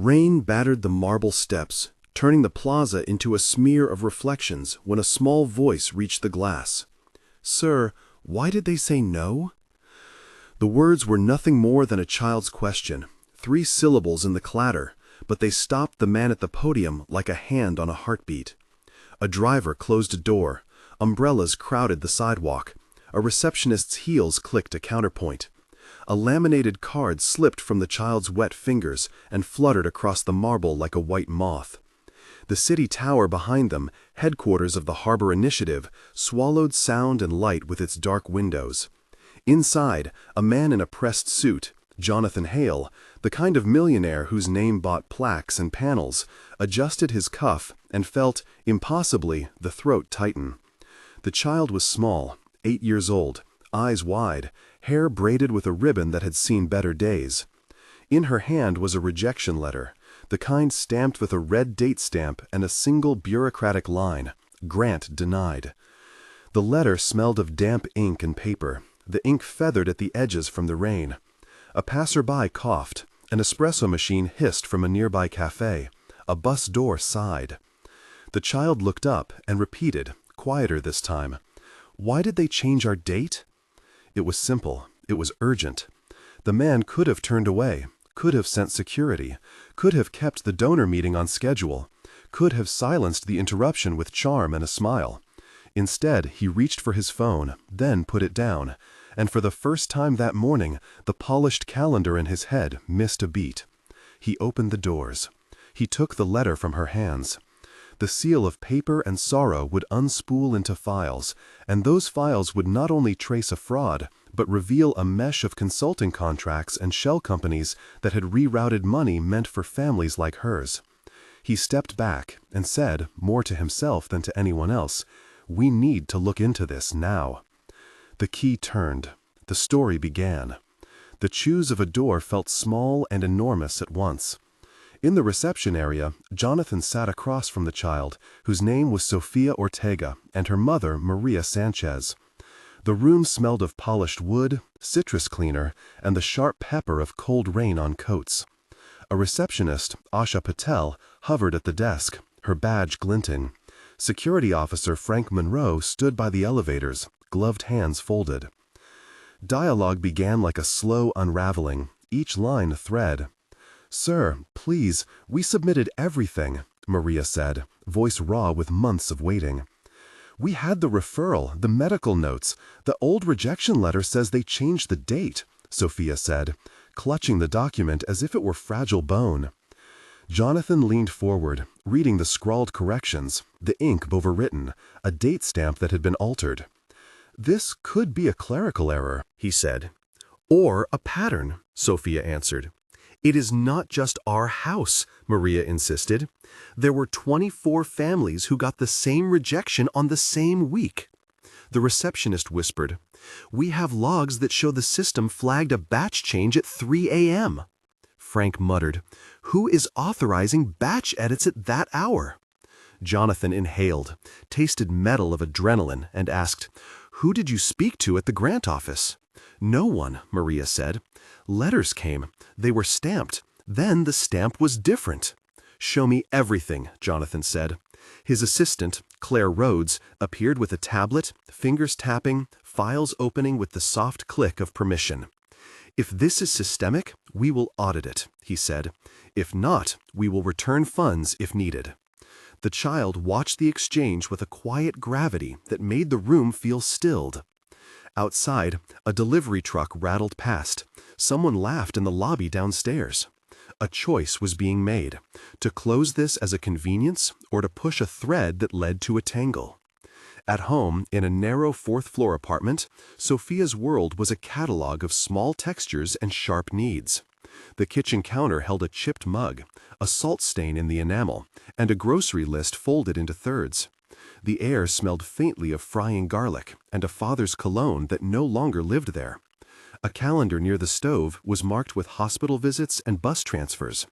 Rain battered the marble steps, turning the plaza into a smear of reflections when a small voice reached the glass. "Sir, why did they say no?" The words were nothing more than a child's question, 3 syllables in the clatter, but they stopped the man at the podium like a hand on a heartbeat. A driver closed a door, umbrellas crowded the sidewalk, a receptionist's heels clicked a counterpoint. A laminated card slipped from the child's wet fingers and fluttered across the marble like a white moth. The city tower behind them, headquarters of the Harbor Initiative, swallowed sound and light with its dark windows. Inside, a man in a pressed suit, Jonathan Hale, the kind of millionaire whose name bought plaques and panels, adjusted his cuff and felt, impossibly, the throat tighten. The child was small, 8 years old, eyes wide, hair braided with a ribbon that had seen better days. In her hand was a rejection letter, the kind stamped with a red date stamp and a single bureaucratic line, "Grant denied." The letter smelled of damp ink and paper, the ink feathered at the edges from the rain. A passerby coughed, an espresso machine hissed from a nearby cafe, a bus door sighed. The child looked up and repeated, quieter this time, "Why did they change our date?" It was simple. It was urgent. The man could have turned away, could have sent security, could have kept the donor meeting on schedule, could have silenced the interruption with charm and a smile. Instead, he reached for his phone, then put it down, and for the first time that morning, the polished calendar in his head missed a beat. He opened the doors. He took the letter from her hands. The seal of paper and sorrow would unspool into files, and those files would not only trace a fraud, but reveal a mesh of consulting contracts and shell companies that had rerouted money meant for families like hers. He stepped back and said, more to himself than to anyone else, "We need to look into this now." The key turned. The story began. The choose of a door felt small and enormous at once. In the reception area, Jonathan sat across from the child, whose name was Sofia Ortega, and her mother, Maria Sanchez. The room smelled of polished wood, citrus cleaner, and the sharp pepper of cold rain on coats. A receptionist, Asha Patel, hovered at the desk, her badge glinting. Security officer Frank Monroe stood by the elevators, gloved hands folded. Dialogue began like a slow unraveling, each line a thread. "Sir, please, we submitted everything," Maria said, voice raw with months of waiting. "We had the referral, the medical notes. The old rejection letter says they changed the date," Sofia said, clutching the document as if it were fragile bone. Jonathan leaned forward, reading the scrawled corrections, the ink overwritten, a date stamp that had been altered. "This could be a clerical error," he said. "Or a pattern," Sofia answered. "It is not just our house," Maria insisted. "There were 24 families who got the same rejection on the same week." The receptionist whispered, "We have logs that show the system flagged a batch change at 3 a.m. Frank muttered, "Who is authorizing batch edits at that hour?" Jonathan inhaled, tasted metal of adrenaline, and asked, "Who did you speak to at the grant office?" "No one," Maria said. "Letters came. They were stamped. Then the stamp was different." "Show me everything," Jonathan said. His assistant, Claire Rhodes, appeared with a tablet, fingers tapping, files opening with the soft click of permission. "If this is systemic, we will audit it," he said. "If not, we will return funds if needed." The child watched the exchange with a quiet gravity that made the room feel stilled. Outside, a delivery truck rattled past. Someone laughed in the lobby downstairs. A choice was being made, to close this as a convenience or to push a thread that led to a tangle. At home, in a narrow fourth-floor apartment, Sofia's world was a catalog of small textures and sharp needs. The kitchen counter held a chipped mug, a salt stain in the enamel, and a grocery list folded into thirds. The air smelled faintly of frying garlic and a father's cologne that no longer lived there. A calendar near the stove was marked with hospital visits and bus transfers.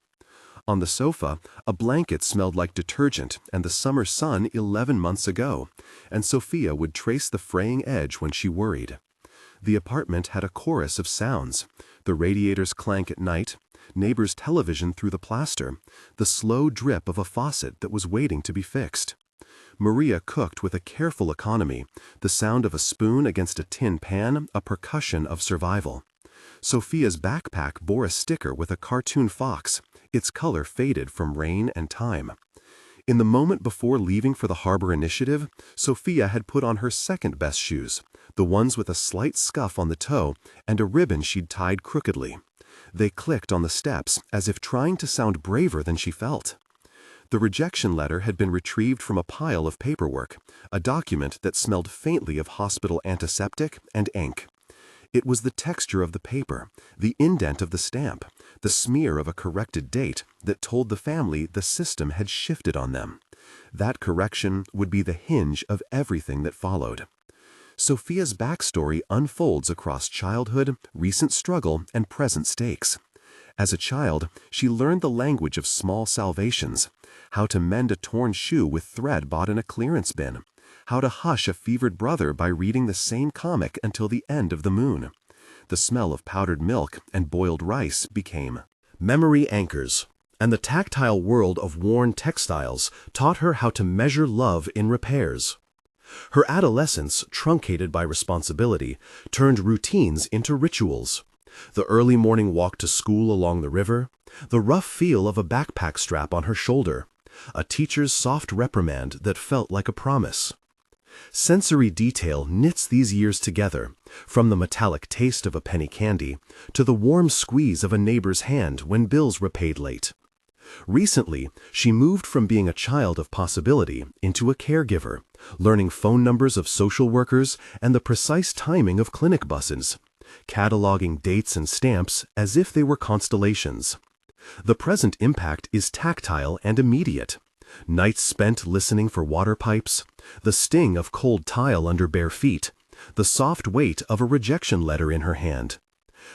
On the sofa, a blanket smelled like detergent and the summer sun 11 months ago, and Sofia would trace the fraying edge when she worried. The apartment had a chorus of sounds: the radiator's clank at night, neighbor's television through the plaster, the slow drip of a faucet that was waiting to be fixed. Maria cooked with a careful economy, the sound of a spoon against a tin pan a percussion of survival. Sofia's backpack bore a sticker with a cartoon fox, its color faded from rain and time. In the moment before leaving for the harbor initiative, Sofia had put on her second-best shoes, the ones with a slight scuff on the toe and a ribbon she'd tied crookedly. They clicked on the steps as if trying to sound braver than she felt. The rejection letter had been retrieved from a pile of paperwork, a document that smelled faintly of hospital antiseptic and ink. It was the texture of the paper, the indent of the stamp, the smear of a corrected date that told the family the system had shifted on them. That correction would be the hinge of everything that followed. Sofia's backstory unfolds across childhood, recent struggle, and present stakes. As a child, she learned the language of small salvations, how to mend a torn shoe with thread bought in a clearance bin, how to hush a fevered brother by reading the same comic until the end of the moon. The smell of powdered milk and boiled rice became memory anchors, and the tactile world of worn textiles taught her how to measure love in repairs. Her adolescence, truncated by responsibility, turned routines into rituals. The early morning walk to school along the river, the rough feel of a backpack strap on her shoulder, a teacher's soft reprimand that felt like a promise. Sensory detail knits these years together, from the metallic taste of a penny candy to the warm squeeze of a neighbor's hand when bills were paid late. Recently, she moved from being a child of possibility into a caregiver, learning phone numbers of social workers and the precise timing of clinic buses, cataloging dates and stamps as if they were constellations. The present impact is tactile and immediate. Nights spent listening for water pipes, the sting of cold tile under bare feet, the soft weight of a rejection letter in her hand.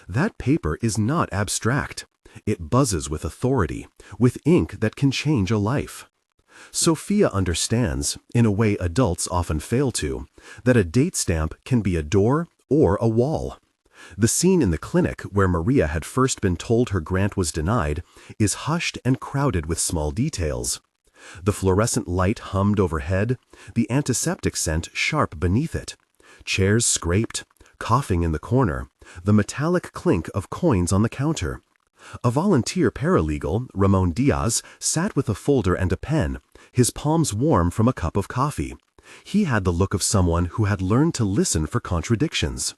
That paper is not abstract. It buzzes with authority, with ink that can change a life. Sofia understands, in a way adults often fail to, that a date stamp can be a door or a wall. The scene in the clinic where Maria had first been told her grant was denied is hushed and crowded with small details. The fluorescent light hummed overhead, the antiseptic scent sharp beneath it. Chairs scraped, coughing in the corner, the metallic clink of coins on the counter. A volunteer paralegal, Ramon Diaz, sat with a folder and a pen, his palms warm from a cup of coffee. He had the look of someone who had learned to listen for contradictions.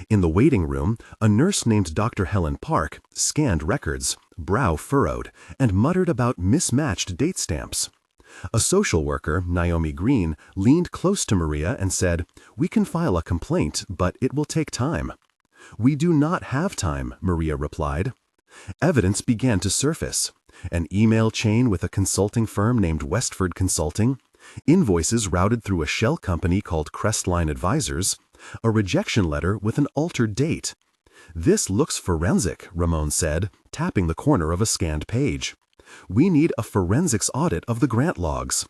In the waiting room, a nurse named Dr. Helen Park scanned records, brow furrowed, and muttered about mismatched date stamps. A social worker, Naomi Green, leaned close to Maria and said, "We can file a complaint, but it will take time." "We do not have time," Maria replied. Evidence began to surface. An email chain with a consulting firm named Westford Consulting, invoices routed through a shell company called Crestline Advisors, a rejection letter with an altered date. "This looks forensic," Ramon said, tapping the corner of a scanned page. "We need a forensics audit of the grant logs."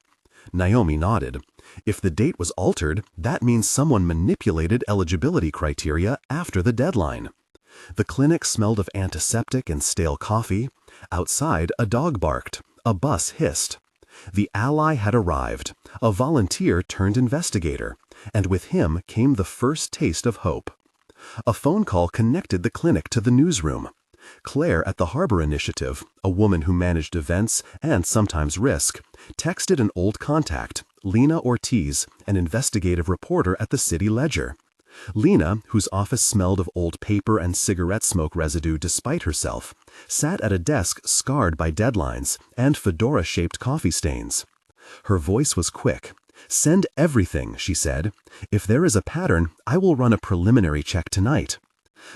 Naomi nodded. If the date was altered, that means someone manipulated eligibility criteria after the deadline. The clinic smelled of antiseptic and stale coffee. Outside, a dog barked. A bus hissed. The ally had arrived, a volunteer turned investigator, and with him came the first taste of hope. A phone call connected the clinic to the newsroom. Claire at the Harbor Initiative, a woman who managed events and sometimes risk, texted an old contact, Lena Ortiz, an investigative reporter at the City Ledger. Lena, whose office smelled of old paper and cigarette smoke residue despite herself, sat at a desk scarred by deadlines and fedora-shaped coffee stains. Her voice was quick. "Send everything," she said. "If there is a pattern, I will run a preliminary check tonight."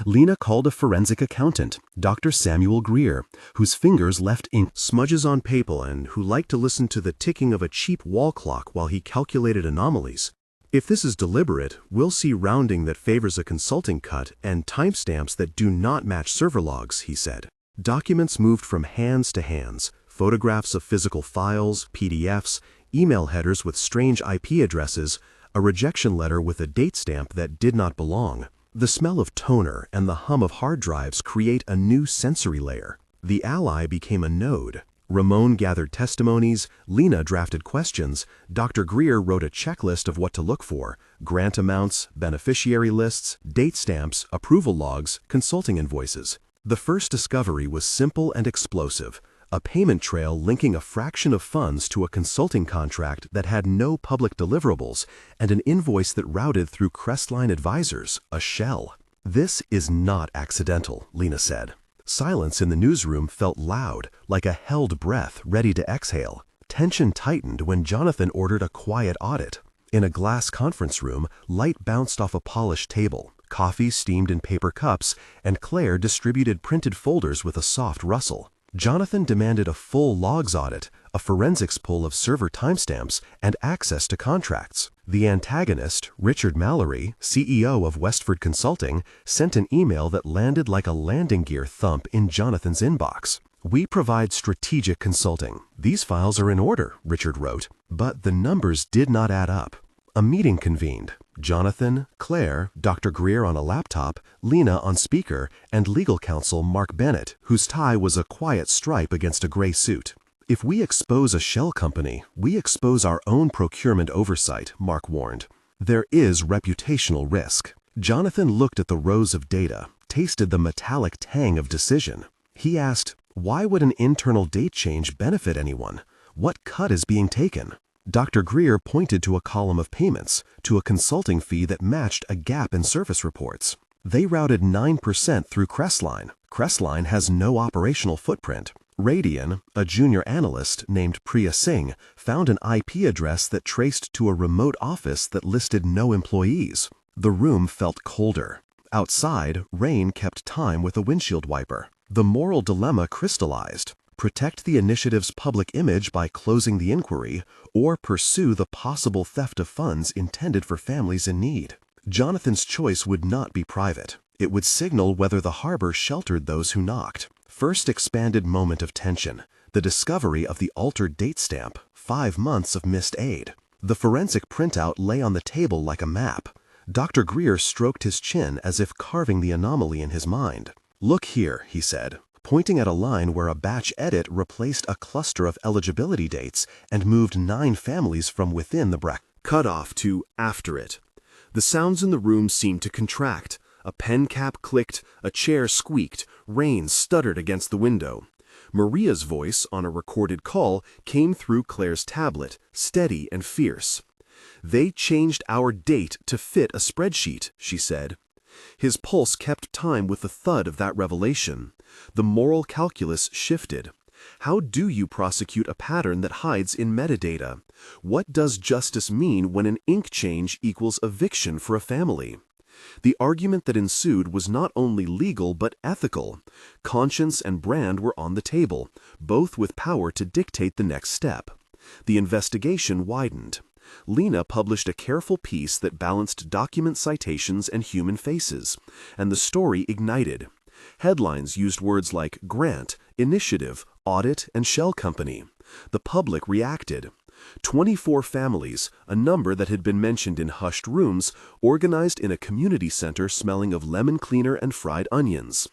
Lena called a forensic accountant, Dr. Samuel Greer, whose fingers left ink smudges on paper and who liked to listen to the ticking of a cheap wall clock while he calculated anomalies. "If this is deliberate, we'll see rounding that favors a consulting cut and timestamps that do not match server logs," he said. Documents moved from hands to hands, photographs of physical files, PDFs, email headers with strange IP addresses, a rejection letter with a date stamp that did not belong. The smell of toner and the hum of hard drives create a new sensory layer. The ally became a node. Ramon gathered testimonies, Lena drafted questions, Dr. Greer wrote a checklist of what to look for: grant amounts, beneficiary lists, date stamps, approval logs, consulting invoices. The first discovery was simple and explosive: a payment trail linking a fraction of funds to a consulting contract that had no public deliverables, and an invoice that routed through Crestline Advisors, a shell. "This is not accidental," Lena said. Silence in the newsroom felt loud, like a held breath ready to exhale. Tension tightened when Jonathan ordered a quiet audit. In a glass conference room, light bounced off a polished table, coffee steamed in paper cups, and Claire distributed printed folders with a soft rustle. Jonathan demanded a full logs audit, a forensics pull of server timestamps, and access to contracts. The antagonist, Richard Mallory, CEO of Westford Consulting, sent an email that landed like a landing gear thump in Jonathan's inbox. "We provide strategic consulting. These files are in order," Richard wrote. But the numbers did not add up. A meeting convened. Jonathan, Claire, Dr. Greer on a laptop, Lena on speaker, and legal counsel Mark Bennett, whose tie was a quiet stripe against a gray suit. "If we expose a shell company, we expose our own procurement oversight," Mark warned. "There is reputational risk." Jonathan looked at the rows of data, tasted the metallic tang of decision. He asked, why would an internal date change benefit anyone? What cut is being taken? Dr. Greer pointed to a column of payments, to a consulting fee that matched a gap in service reports. They routed 9% through Crestline. Crestline has no operational footprint. Radian, a junior analyst named Priya Singh, found an IP address that traced to a remote office that listed no employees. The room felt colder. Outside, rain kept time with a windshield wiper. The moral dilemma crystallized: protect the initiative's public image by closing the inquiry, or pursue the possible theft of funds intended for families in need. Jonathan's choice would not be private. It would signal whether the harbor sheltered those who knocked. First expanded moment of tension: the discovery of the altered date stamp, 5 months of missed aid. The forensic printout lay on the table like a map. Dr. Greer stroked his chin as if carving the anomaly in his mind. "Look here," he said, pointing at a line where a batch edit replaced a cluster of eligibility dates and moved 9 families from within the bracket. Cut off to after it. The sounds in the room seemed to contract. A pen cap clicked, a chair squeaked, rain stuttered against the window. Maria's voice, on a recorded call, came through Claire's tablet, steady and fierce. "They changed our date to fit a spreadsheet," she said. His pulse kept time with the thud of that revelation. The moral calculus shifted. How do you prosecute a pattern that hides in metadata? What does justice mean when an ink change equals eviction for a family? The argument that ensued was not only legal but ethical. Conscience and brand were on the table, both with power to dictate the next step. The investigation widened. Lena published a careful piece that balanced document citations and human faces, and the story ignited. Headlines used words like grant, initiative, audit, and shell company. The public reacted. 24 families, a number that had been mentioned in hushed rooms, organized in a community center smelling of lemon cleaner and fried onions.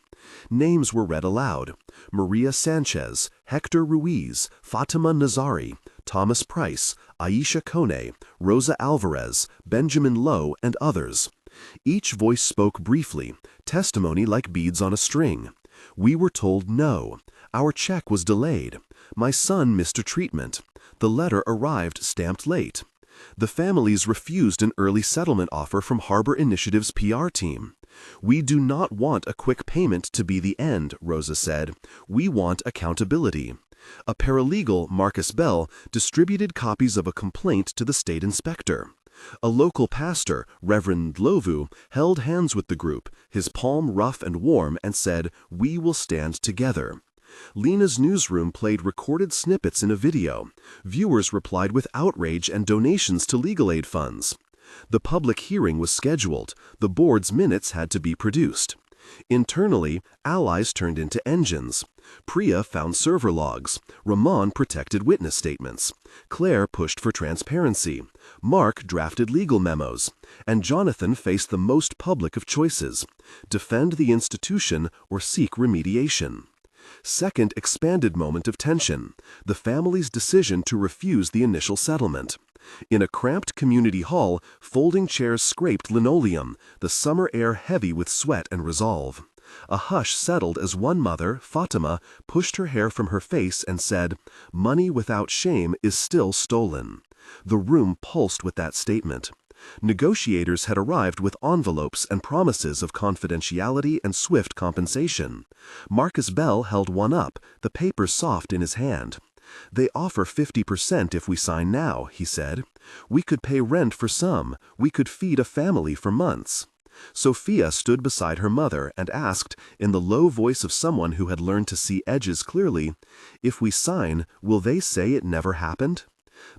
Names were read aloud: Maria Sanchez, Hector Ruiz, Fatima Nazari, Thomas Price, Aisha Kone, Rosa Alvarez, Benjamin Lowe, and others. Each voice spoke briefly, testimony like beads on a string. "We were told no. Our check was delayed. My son missed a treatment. The letter arrived stamped late. The families refused an early settlement offer from Harbor Initiative's PR team. We do not want a quick payment to be the end," Rosa said. "We want accountability." A paralegal, Marcus Bell, distributed copies of a complaint to the state inspector. A local pastor, Reverend Lovu, held hands with the group, his palm rough and warm, and said, "We will stand together." Lena's newsroom played recorded snippets in a video. Viewers replied with outrage and donations to legal aid funds. The public hearing was scheduled. The board's minutes had to be produced. Internally, allies turned into engines. Priya found server logs. Ramon protected witness statements. Claire pushed for transparency. Mark drafted legal memos. And Jonathan faced the most public of choices: defend the institution or seek remediation. Second expanded moment of tension, the family's decision to refuse the initial settlement. In a cramped community hall, folding chairs scraped linoleum, the summer air heavy with sweat and resolve. A hush settled as one mother, Fatima, pushed her hair from her face and said, "Money without shame is still stolen." The room pulsed with that statement. Negotiators had arrived with envelopes and promises of confidentiality and swift compensation. Marcus Bell held one up, the paper soft in his hand. "They offer 50% if we sign now," he said. "We could pay rent for some. We could feed a family for months." Sofia stood beside her mother and asked, in the low voice of someone who had learned to see edges clearly, "If we sign, will they say it never happened?"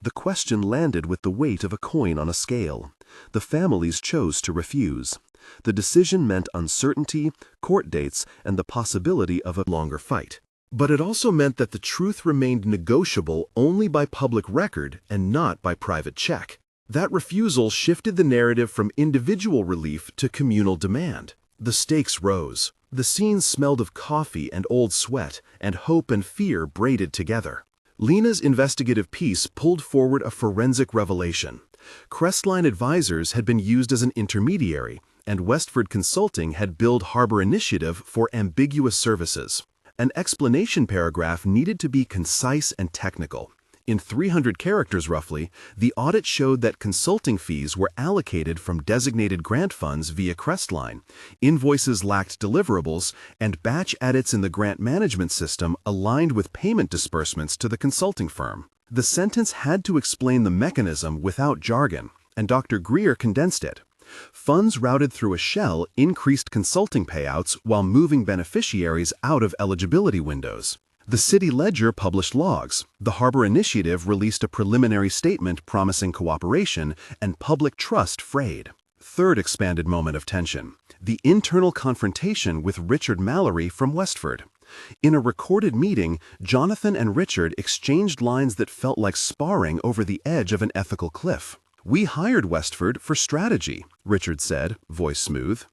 The question landed with the weight of a coin on a scale. The families chose to refuse. The decision meant uncertainty, court dates, and the possibility of a longer fight. But it also meant that the truth remained negotiable only by public record and not by private check. That refusal shifted the narrative from individual relief to communal demand. The stakes rose. The scene smelled of coffee and old sweat, and hope and fear braided together. Lena's investigative piece pulled forward a forensic revelation. Crestline Advisors had been used as an intermediary, and Westford Consulting had billed Harbor Initiative for ambiguous services. An explanation paragraph needed to be concise and technical. In 300 characters roughly, the audit showed that consulting fees were allocated from designated grant funds via Crestline, invoices lacked deliverables, and batch edits in the grant management system aligned with payment disbursements to the consulting firm. The sentence had to explain the mechanism without jargon, and Dr. Greer condensed it. Funds routed through a shell increased consulting payouts while moving beneficiaries out of eligibility windows. The city ledger published logs, the Harbor Initiative released a preliminary statement promising cooperation, and public trust frayed. Third expanded moment of tension, the internal confrontation with Richard Mallory from Westford. In a recorded meeting, Jonathan and Richard exchanged lines that felt like sparring over the edge of an ethical cliff. "We hired Westford for strategy," Richard said, voice smooth.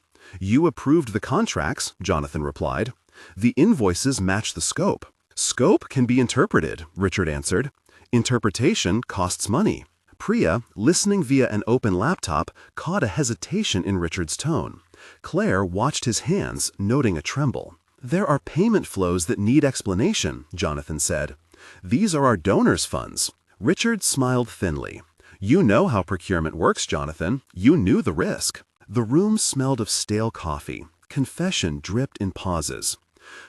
"You approved the contracts," Jonathan replied. "The invoices match the scope." "Scope can be interpreted," Richard answered. "Interpretation costs money." Priya, listening via an open laptop, caught a hesitation in Richard's tone. Claire watched his hands, noting a tremble. "There are payment flows that need explanation," Jonathan said. "These are our donors' funds." Richard smiled thinly. "You know how procurement works, Jonathan. You knew the risk." The room smelled of stale coffee. Confession dripped in pauses.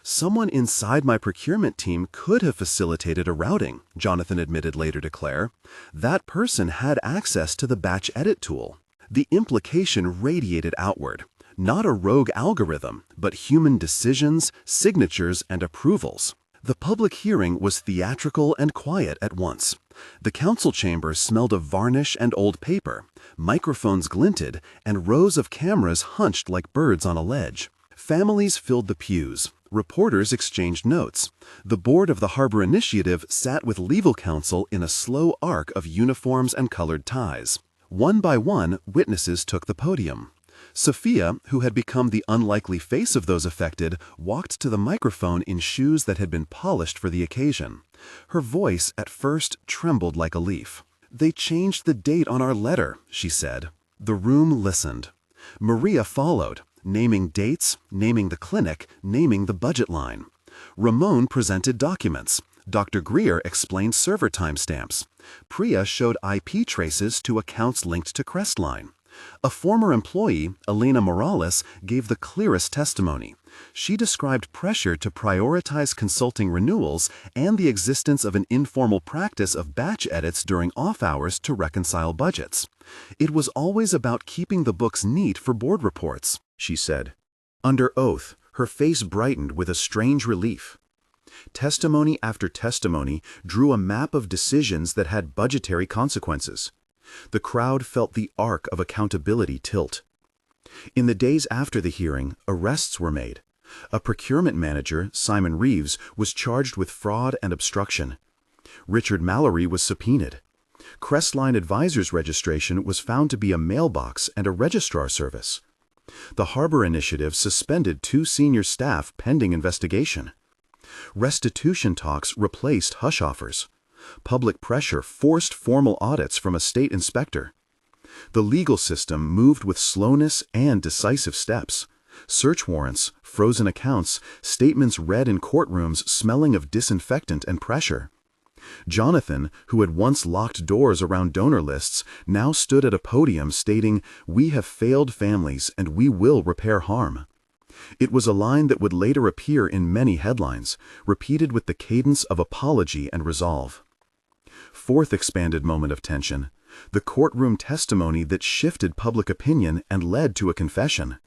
"Someone inside my procurement team could have facilitated a routing," Jonathan admitted later to Claire. "That person had access to the batch edit tool." The implication radiated outward. Not a rogue algorithm, but human decisions, signatures, and approvals. The public hearing was theatrical and quiet at once. The council chamber smelled of varnish and old paper. Microphones glinted, and rows of cameras hunched like birds on a ledge. Families filled the pews. Reporters exchanged notes. The board of the Harbor Initiative sat with legal counsel in a slow arc of uniforms and colored ties. One by one, witnesses took the podium. Sofia, who had become the unlikely face of those affected, walked to the microphone in shoes that had been polished for the occasion. Her voice, at first, trembled like a leaf. "They changed the date on our letter," she said. The room listened. Maria followed, naming dates, naming the clinic, naming the budget line. Ramon presented documents. Dr. Greer explained server timestamps. Priya showed IP traces to accounts linked to Crestline. A former employee, Elena Morales, gave the clearest testimony. She described pressure to prioritize consulting renewals and the existence of an informal practice of batch edits during off hours to reconcile budgets. "It was always about keeping the books neat for board reports," she said. Under oath, her face brightened with a strange relief. Testimony after testimony drew a map of decisions that had budgetary consequences. The crowd felt the arc of accountability tilt. In the days after the hearing, arrests were made. A procurement manager, Simon Reeves, was charged with fraud and obstruction. Richard Mallory was subpoenaed. Crestline Advisors registration was found to be a mailbox and a registrar service. The Harbor Initiative suspended 2 senior staff pending investigation. Restitution talks replaced hush offers. Public pressure forced formal audits from a state inspector. The legal system moved with slowness and decisive steps. Search warrants, frozen accounts, statements read in courtrooms smelling of disinfectant and pressure. Jonathan, who had once locked doors around donor lists, now stood at a podium stating, "We have failed families and we will repair harm." It was a line that would later appear in many headlines, repeated with the cadence of apology and resolve. Fourth expanded moment of tension: the courtroom testimony that shifted public opinion and led to a confession.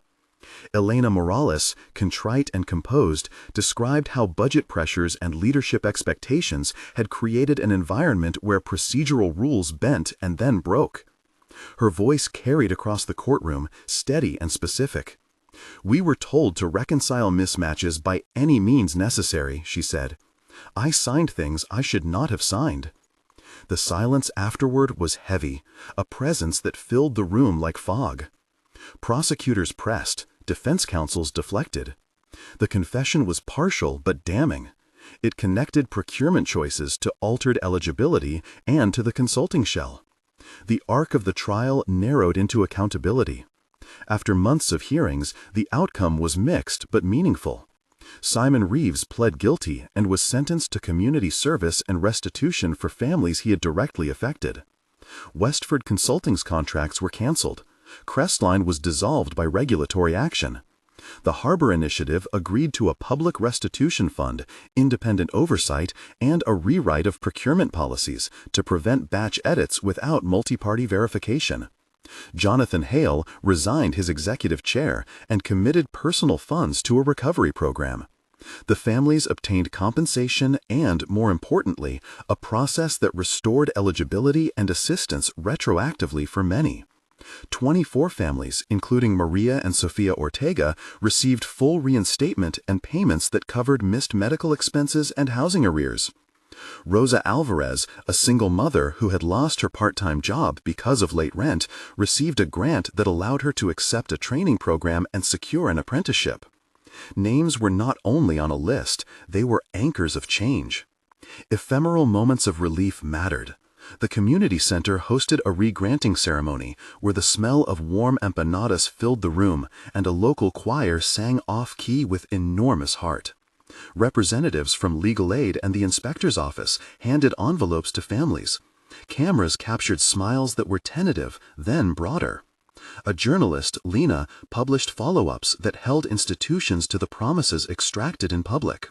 Elena Morales, contrite and composed, described how budget pressures and leadership expectations had created an environment where procedural rules bent and then broke. Her voice carried across the courtroom, steady and specific. "We were told to reconcile mismatches by any means necessary," she said. "I signed things I should not have signed." The silence afterward was heavy, a presence that filled the room like fog. Prosecutors pressed, defense counsels deflected. The confession was partial but damning. It connected procurement choices to altered eligibility and to the consulting shell. The arc of the trial narrowed into accountability. After months of hearings, the outcome was mixed but meaningful. Simon Reeves pled guilty and was sentenced to community service and restitution for families he had directly affected. Westford Consulting's contracts were canceled. Crestline was dissolved by regulatory action. The Harbor Initiative agreed to a public restitution fund, independent oversight, and a rewrite of procurement policies to prevent batch edits without multi-party verification. Jonathan Hale resigned his executive chair and committed personal funds to a recovery program. The families obtained compensation and, more importantly, a process that restored eligibility and assistance retroactively for many. 24 families, including Maria and Sofia Ortega, received full reinstatement and payments that covered missed medical expenses and housing arrears. Rosa Alvarez, a single mother who had lost her part-time job because of late rent, received a grant that allowed her to accept a training program and secure an apprenticeship. Names were not only on a list, they were anchors of change. Ephemeral moments of relief mattered. The community center hosted a re-granting ceremony where the smell of warm empanadas filled the room and a local choir sang off-key with enormous heart. Representatives from legal aid and the inspector's office handed envelopes to families. Cameras captured smiles that were tentative, then broader. A journalist, Lena, published follow-ups that held institutions to the promises extracted in public.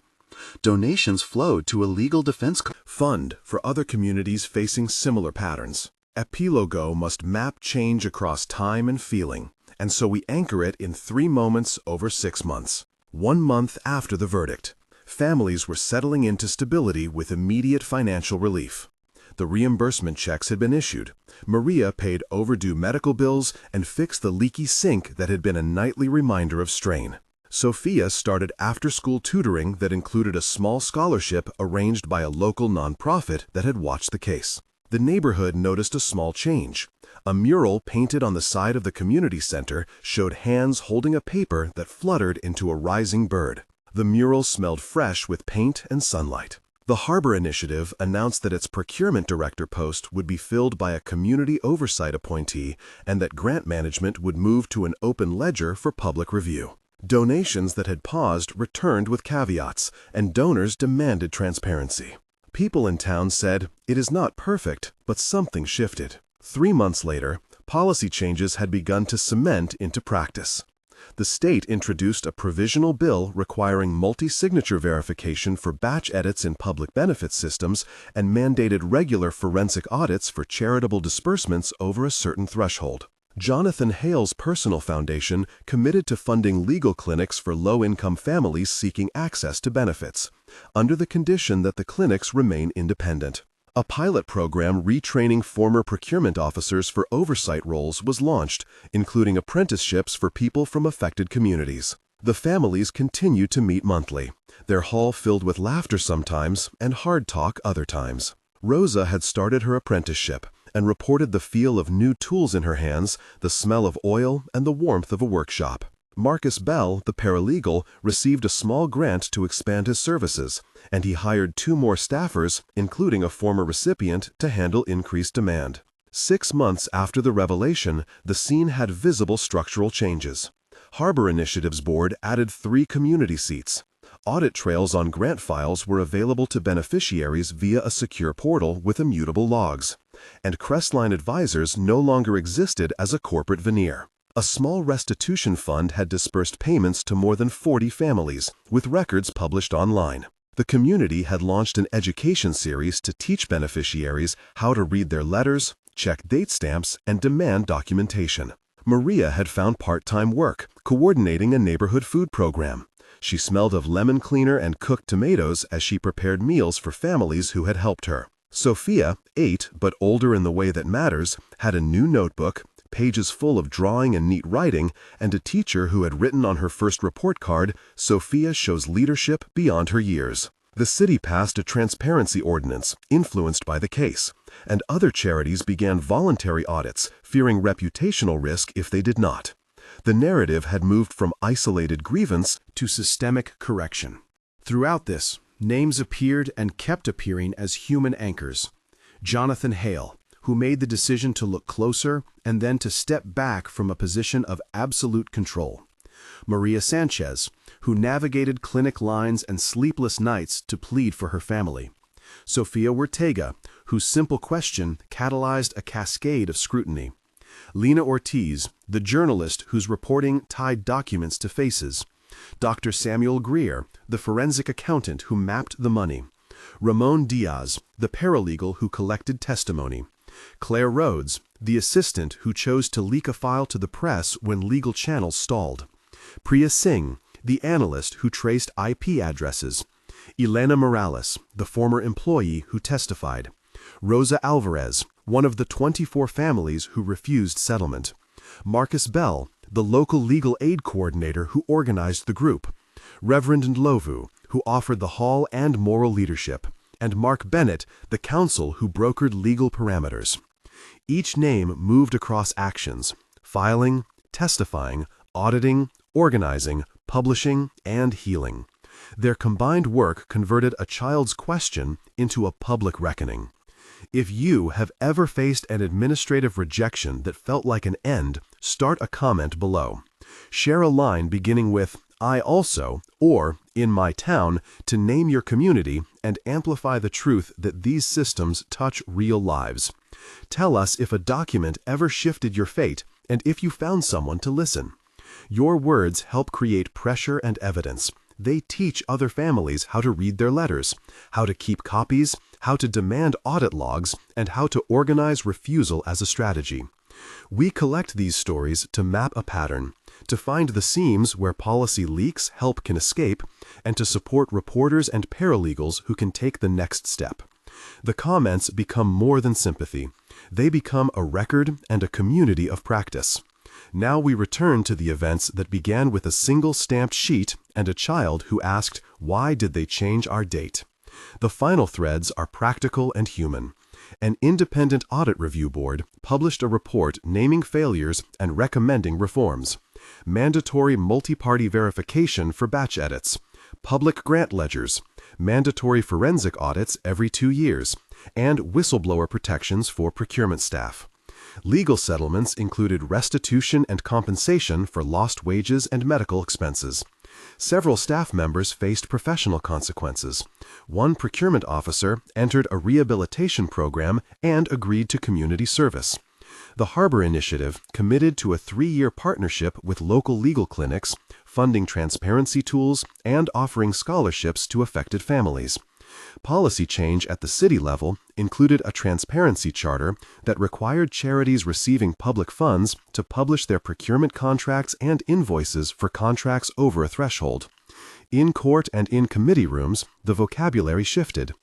Donations flowed to a legal defense fund for other communities facing similar patterns. Epilogo must map change across time and feeling, and so we anchor it in 3 moments over 6 months. 1 month after the verdict, families were settling into stability with immediate financial relief. The reimbursement checks had been issued. Maria paid overdue medical bills and fixed the leaky sink that had been a nightly reminder of strain. Sofia started after-school tutoring that included a small scholarship arranged by a local nonprofit that had watched the case. The neighborhood noticed a small change. A mural painted on the side of the community center showed hands holding a paper that fluttered into a rising bird. The mural smelled fresh with paint and sunlight. The Harbor Initiative announced that its procurement director post would be filled by a community oversight appointee and that grant management would move to an open ledger for public review. Donations that had paused returned with caveats, and donors demanded transparency. People in town said, "It is not perfect, but something shifted." 3 months later, policy changes had begun to cement into practice. The state introduced a provisional bill requiring multi-signature verification for batch edits in public benefit systems and mandated regular forensic audits for charitable disbursements over a certain threshold. Jonathan Hale's personal foundation committed to funding legal clinics for low-income families seeking access to benefits, under the condition that the clinics remain independent. A pilot program retraining former procurement officers for oversight roles was launched, including apprenticeships for people from affected communities. The families continued to meet monthly, their hall filled with laughter sometimes and hard talk other times. Rosa had started her apprenticeship and reported the feel of new tools in her hands, the smell of oil, and the warmth of a workshop. Marcus Bell, the paralegal, received a small grant to expand his services, and he hired 2 more staffers, including a former recipient, to handle increased demand. 6 months after the revelation, the scene had visible structural changes. Harbor Initiatives Board added 3 community seats. Audit trails on grant files were available to beneficiaries via a secure portal with immutable logs. And Crestline Advisors no longer existed as a corporate veneer. A small restitution fund had dispersed payments to more than 40 families, with records published online. The community had launched an education series to teach beneficiaries how to read their letters, check date stamps, and demand documentation. Maria had found part-time work, coordinating a neighborhood food program. She smelled of lemon cleaner and cooked tomatoes as she prepared meals for families who had helped her. Sofia, 8 but older in the way that matters, had a new notebook, pages full of drawing and neat writing, and a teacher who had written on her first report card, "Sofia shows leadership beyond her years." The city passed a transparency ordinance, influenced by the case, and other charities began voluntary audits, fearing reputational risk if they did not. The narrative had moved from isolated grievance to systemic correction. Throughout this, names appeared and kept appearing as human anchors. Jonathan Hale, who made the decision to look closer and then to step back from a position of absolute control. Maria Sanchez, who navigated clinic lines and sleepless nights to plead for her family. Sofia Ortega, whose simple question catalyzed a cascade of scrutiny. Lena Ortiz, the journalist whose reporting tied documents to faces. Dr. Samuel Greer, the forensic accountant who mapped the money. Ramon Diaz, the paralegal who collected testimony. Claire Rhodes, the assistant who chose to leak a file to the press when legal channels stalled. Priya Singh, the analyst who traced IP addresses. Elena Morales, the former employee who testified. Rosa Alvarez, one of the 24 families who refused settlement. Marcus Bell, the local legal aid coordinator who organized the group. Reverend Ndlovu, who offered the hall and moral leadership. And Mark Bennett, the counsel who brokered legal parameters. Each name moved across actions: filing, testifying, auditing, organizing, publishing, and healing. Their combined work converted a child's question into a public reckoning. If you have ever faced an administrative rejection that felt like an end, start a comment below. Share a line beginning with "I also" or "in my town" to name your community and amplify the truth that these systems touch real lives. Tell us if a document ever shifted your fate and if you found someone to listen. Your words help create pressure and evidence. They teach other families how to read their letters, how to keep copies, how to demand audit logs, and how to organize refusal as a strategy. We collect these stories to map a pattern, to find the seams where policy leaks help can escape, and to support reporters and paralegals who can take the next step. The comments become more than sympathy. They become a record and a community of practice. Now we return to the events that began with a single stamped sheet and a child who asked, "Why did they change our date?" The final threads are practical and human. An independent audit review board published a report naming failures and recommending reforms. Mandatory multi-party verification for batch edits. Public grant ledgers. Mandatory forensic audits every 2 years. And whistleblower protections for procurement staff. Legal settlements included restitution and compensation for lost wages and medical expenses. Several staff members faced professional consequences. One procurement officer entered a rehabilitation program and agreed to community service. The Harbor Initiative committed to a 3-year partnership with local legal clinics, funding transparency tools, and offering scholarships to affected families. Policy change at the city level included a transparency charter that required charities receiving public funds to publish their procurement contracts and invoices for contracts over a threshold. In court and in committee rooms, the vocabulary shifted.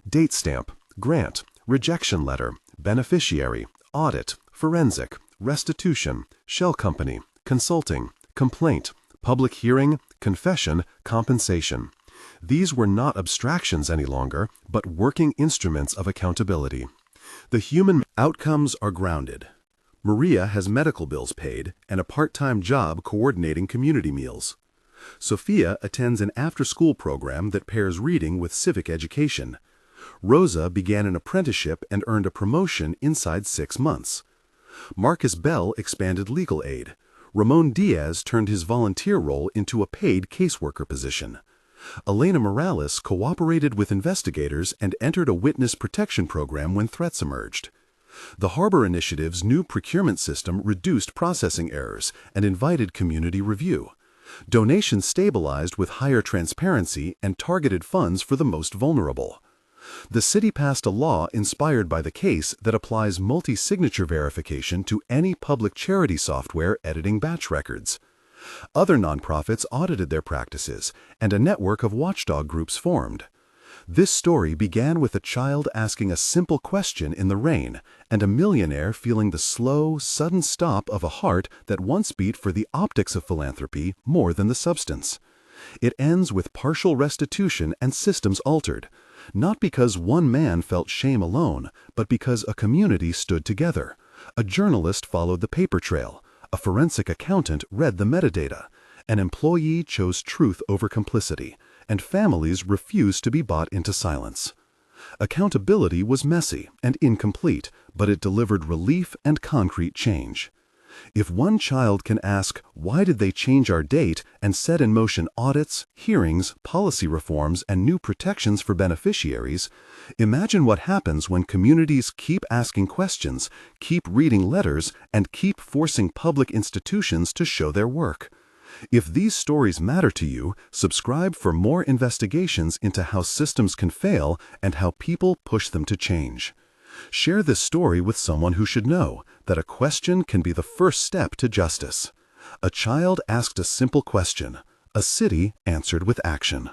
Date stamp, grant, rejection letter, beneficiary, audit, forensic, restitution, shell company, consulting, complaint, public hearing, confession, compensation. These were not abstractions any longer, but working instruments of accountability. The human outcomes are grounded. Maria has medical bills paid and a part-time job coordinating community meals. Sofia attends an after-school program that pairs reading with civic education. Rosa began an apprenticeship and earned a promotion inside 6 months. Marcus Bell expanded legal aid. Ramon Diaz turned his volunteer role into a paid caseworker position. Elena Morales cooperated with investigators and entered a witness protection program when threats emerged. The Harbor Initiative's new procurement system reduced processing errors and invited community review. Donations stabilized with higher transparency and targeted funds for the most vulnerable. The city passed a law inspired by the case that applies multi-signature verification to any public charity software editing batch records. Other nonprofits audited their practices, and a network of watchdog groups formed. This story began with a child asking a simple question in the rain, and a millionaire feeling the slow, sudden stop of a heart that once beat for the optics of philanthropy more than the substance. It ends with partial restitution and systems altered, not because one man felt shame alone, but because a community stood together. A journalist followed the paper trail, a forensic accountant read the metadata, an employee chose truth over complicity, and families refused to be bought into silence. Accountability was messy and incomplete, but it delivered relief and concrete change. If one child can ask, "Why did they change our date?" and set in motion audits, hearings, policy reforms, and new protections for beneficiaries, imagine what happens when communities keep asking questions, keep reading letters, and keep forcing public institutions to show their work. If these stories matter to you, subscribe for more investigations into how systems can fail and how people push them to change. Share this story with someone who should know that a question can be the first step to justice. A child asked a simple question. A city answered with action.